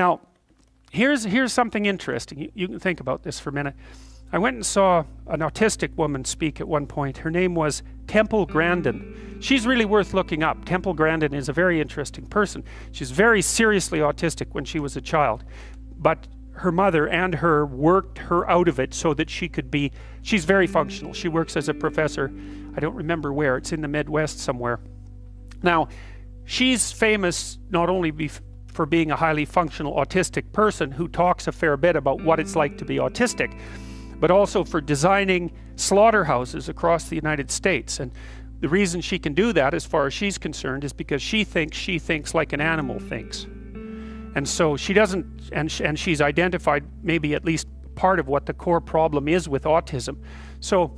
Now, here's something interesting. You can think about this for a minute. I went and saw an autistic woman speak at one point. Her name was Temple Grandin. She's really worth looking up. Temple Grandin is a very interesting person. She's very seriously autistic when she was a child, but her mother and her worked her out of it so that she's very functional. She works as a professor. I don't remember where. It's in the Midwest somewhere. Now, she's famous not only for being a highly functional autistic person who talks a fair bit about what it's like to be autistic, but also for designing slaughterhouses across the United States. And the reason she can do that, as far as she's concerned, is because she thinks like an animal thinks. And so she doesn't, and she's identified maybe at least part of what the core problem is with autism. So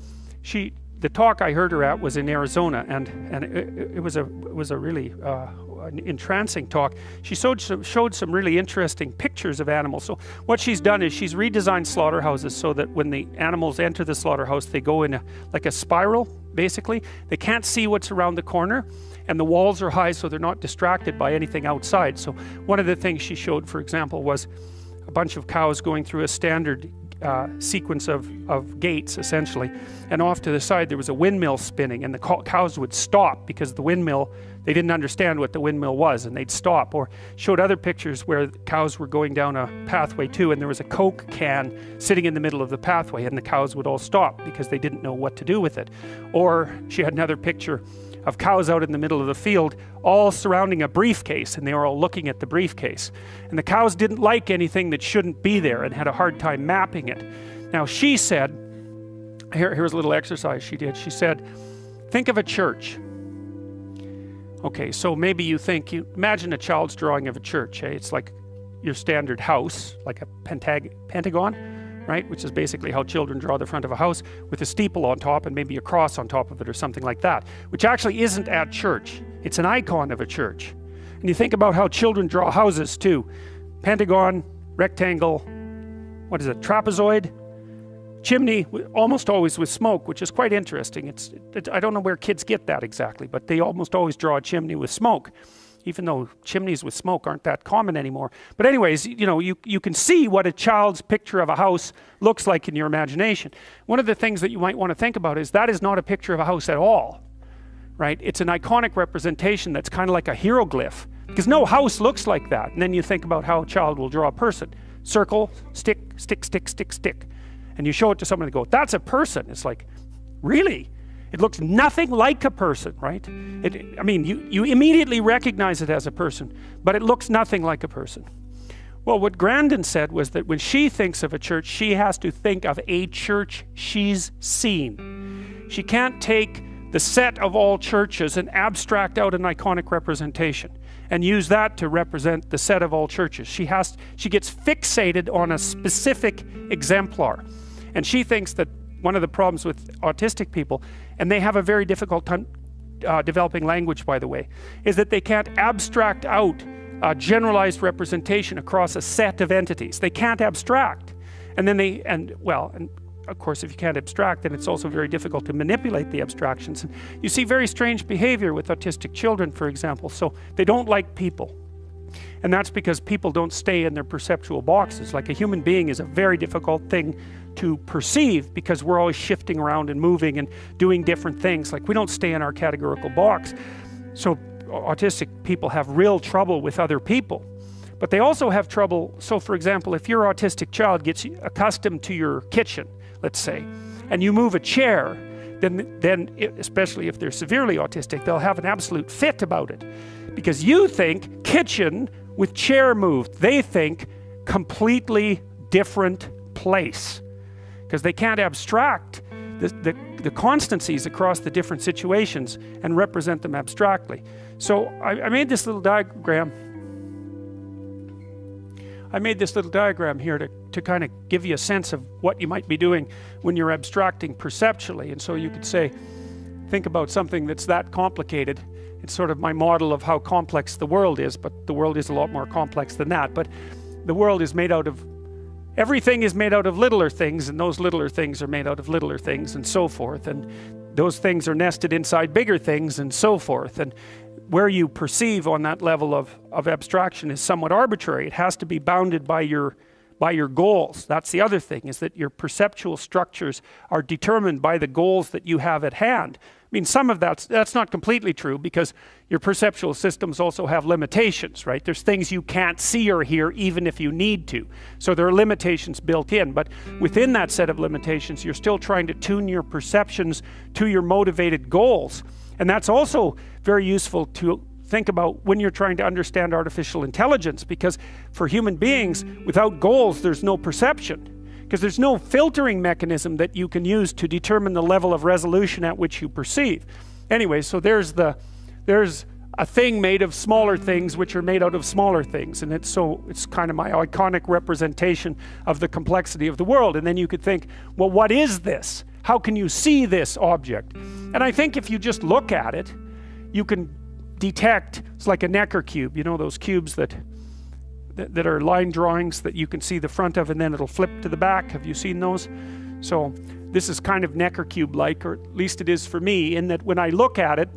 the talk I heard her at was in Arizona, and it was a really an entrancing talk. She showed some really interesting pictures of animals. So what she's done is she's redesigned slaughterhouses so that when the animals enter the slaughterhouse, they go in like a spiral, basically. They can't see what's around the corner, and the walls are high so they're not distracted by anything outside. So one of the things she showed, for example, was a bunch of cows going through a standard sequence of gates, essentially, and off to the side there was a windmill spinning, and the cows would stop because the windmill, they didn't understand what the windmill was, and they'd stop. Or showed other pictures where cows were going down a pathway too, and there was a Coke can sitting in the middle of the pathway, and the cows would all stop because they didn't know what to do with it. Or she had another picture of cows out in the middle of the field, all surrounding a briefcase, and they were all looking at the briefcase. And the cows didn't like anything that shouldn't be there and had a hard time mapping it. Now she said, here's a little exercise she did. She said, think of a church. Okay, so maybe you imagine a child's drawing of a church. It's like your standard house, like a pentagon, right? Which is basically how children draw the front of a house, with a steeple on top and maybe a cross on top of it or something like that, which actually isn't at church. It's an icon of a church. And you think about how children draw houses too. Pentagon, rectangle, what is it, trapezoid, chimney, almost always with smoke, which is quite interesting. I don't know where kids get that exactly, but they almost always draw a chimney with smoke, even though chimneys with smoke aren't that common anymore. But anyways, you can see what a child's picture of a house looks like in your imagination. One of the things that you might want to think about is that is not a picture of a house at all, right? It's an iconic representation that's kind of like a hieroglyph, because no house looks like that. And then you think about how a child will draw a person. Circle, stick, stick, stick, stick, stick. And you show it to someone and go, that's a person. It's like, really? It looks nothing like a person, right? You immediately recognize it as a person, but it looks nothing like a person. Well, what Grandin said was that when she thinks of a church, she has to think of a church she's seen. She can't take the set of all churches and abstract out an iconic representation and use that to represent the set of all churches. She gets fixated on a specific exemplar. And she thinks that one of the problems with autistic people, and they have a very difficult time developing language, by the way, is that they can't abstract out a generalized representation across a set of entities. They can't abstract. And of course, if you can't abstract, then it's also very difficult to manipulate the abstractions. And you see very strange behavior with autistic children, for example. So they don't like people. And that's because people don't stay in their perceptual boxes. Like a human being is a very difficult thing to perceive because we're always shifting around and moving and doing different things. Like we don't stay in our categorical box. So autistic people have real trouble with other people. But they also have trouble. So for example, if your autistic child gets accustomed to your kitchen, let's say, and you move a chair, then especially if they're severely autistic, they'll have an absolute fit about it. Because you think kitchen with chair moved. They think completely different place. Because they can't abstract the constancies across the different situations and represent them abstractly. So I made this little diagram. I made this little diagram here to kind of give you a sense of what you might be doing when you're abstracting perceptually. And so you could say, think about something that's that complicated. It's sort of my model of how complex the world is, but the world is a lot more complex than that. But the world is made out of, everything is made out of littler things, and those littler things are made out of littler things, and so forth. And those things are nested inside bigger things and so forth. And where you perceive on that level of abstraction is somewhat arbitrary. It has to be bounded by your goals. That's the other thing, is that your perceptual structures are determined by the goals that you have at hand. I mean, some of that's not completely true, because your perceptual systems also have limitations, right? There's things you can't see or hear even if you need to. So there are limitations built in, but within that set of limitations, you're still trying to tune your perceptions to your motivated goals. And that's also very useful to think about when you're trying to understand artificial intelligence, because for human beings, without goals, there's no perception, because there's no filtering mechanism that you can use to determine the level of resolution at which you perceive. Anyway, so there's a thing made of smaller things which are made out of smaller things, and it's kind of my iconic representation of the complexity of the world. And then you could think, well, what is this? How can you see this object? And I think if you just look at it, you can detect, it's like a Necker cube, you know, those cubes that are line drawings that you can see the front of and then it'll flip to the back. Have you seen those? So this is kind of Necker cube-like, or at least it is for me, in that when I look at it,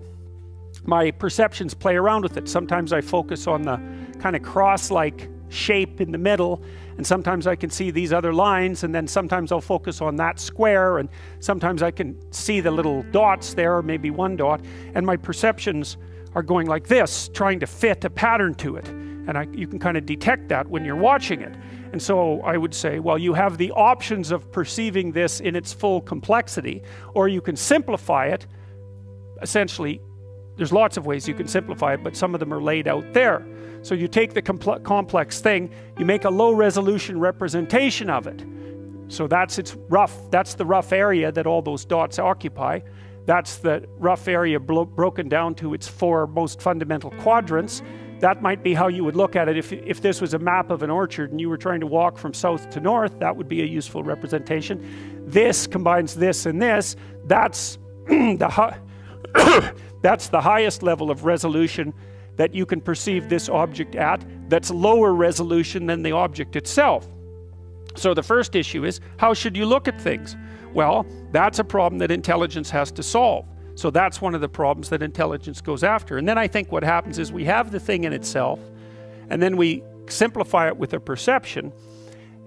my perceptions play around with it. Sometimes I focus on the kind of cross-like shape in the middle, and sometimes I can see these other lines, and then sometimes I'll focus on that square, and sometimes I can see the little dots there, or maybe one dot, and my perceptions are going like this, trying to fit a pattern to it. And you can kind of detect that when you're watching it. And so I would say, well, you have the options of perceiving this in its full complexity, or you can simplify it. Essentially, there's lots of ways you can simplify it, but some of them are laid out there. So you take the complex thing, you make a low resolution representation of it. So that's the rough area that all those dots occupy. That's the rough area broken down to its 4 most fundamental quadrants. That might be how you would look at it if this was a map of an orchard and you were trying to walk from south to north. That would be a useful representation. This combines this and this. That's that's the highest level of resolution that you can perceive this object at. That's lower resolution than the object itself. So the first issue is, how should you look at things? Well, that's a problem that intelligence has to solve. So that's one of the problems that intelligence goes after. And then I think what happens is we have the thing in itself, and then we simplify it with a perception,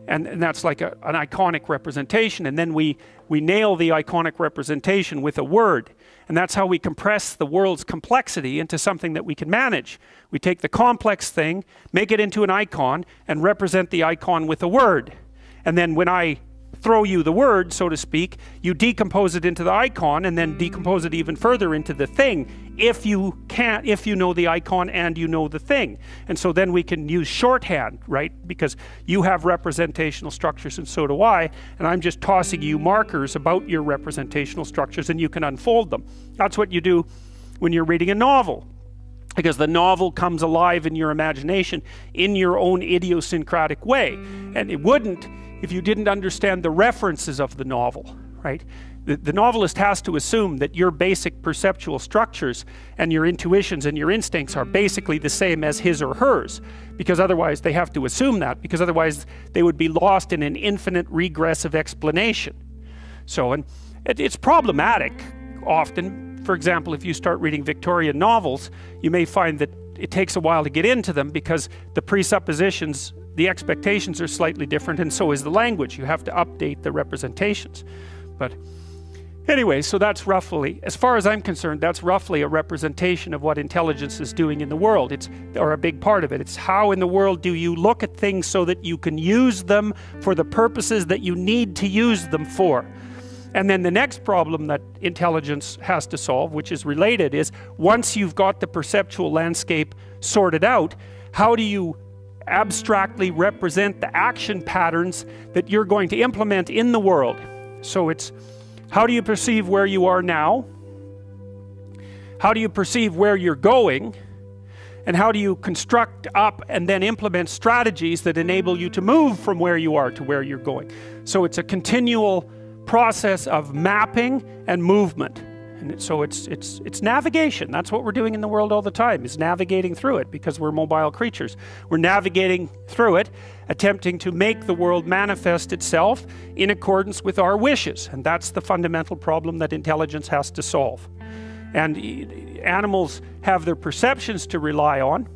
and that's like an iconic representation, and then we nail the iconic representation with a word. And that's how we compress the world's complexity into something that we can manage. We take the complex thing, make it into an icon, and represent the icon with a word. And then when I throw you the word, so to speak, you decompose it into the icon and then decompose it even further into the thing, if you know the icon and you know the thing. And so then we can use shorthand, right? Because you have representational structures and so do I, and I'm just tossing you markers about your representational structures and you can unfold them. That's what you do when you're reading a novel, because the novel comes alive in your imagination in your own idiosyncratic way. And it wouldn't if you didn't understand the references of the novel, right? The novelist has to assume that your basic perceptual structures and your intuitions and your instincts are basically the same as his or hers, because otherwise they have to assume that, because otherwise they would be lost in an infinite regressive explanation. So, and it's problematic often. For example, if you start reading Victorian novels, you may find that it takes a while to get into them because the presuppositions, the expectations are slightly different, and so is the language. You have to update the representations. But anyway, so that's roughly, as far as I'm concerned, that's roughly a representation of what intelligence is doing in the world. Or a big part of it. It's how in the world do you look at things so that you can use them for the purposes that you need to use them for. And then the next problem that intelligence has to solve, which is related, is once you've got the perceptual landscape sorted out, how do you abstractly represent the action patterns that you're going to implement in the world? So it's, how do you perceive where you are now? How do you perceive where you're going? And how do you construct up and then implement strategies that enable you to move from where you are to where you're going? So it's a continual process of mapping and movement. And so it's navigation. That's what we're doing in the world all the time, is navigating through it, because we're mobile creatures. We're navigating through it, attempting to make the world manifest itself in accordance with our wishes. And that's the fundamental problem that intelligence has to solve. And animals have their perceptions to rely on,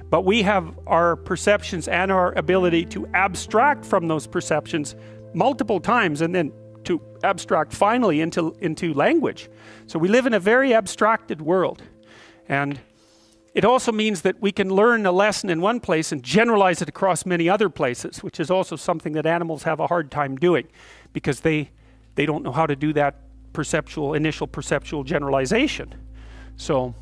but we have our perceptions and our ability to abstract from those perceptions multiple times, and then to abstract finally into language. So we live in a very abstracted world. And it also means that we can learn a lesson in one place and generalize it across many other places, which is also something that animals have a hard time doing, because they don't know how to do that initial perceptual generalization. So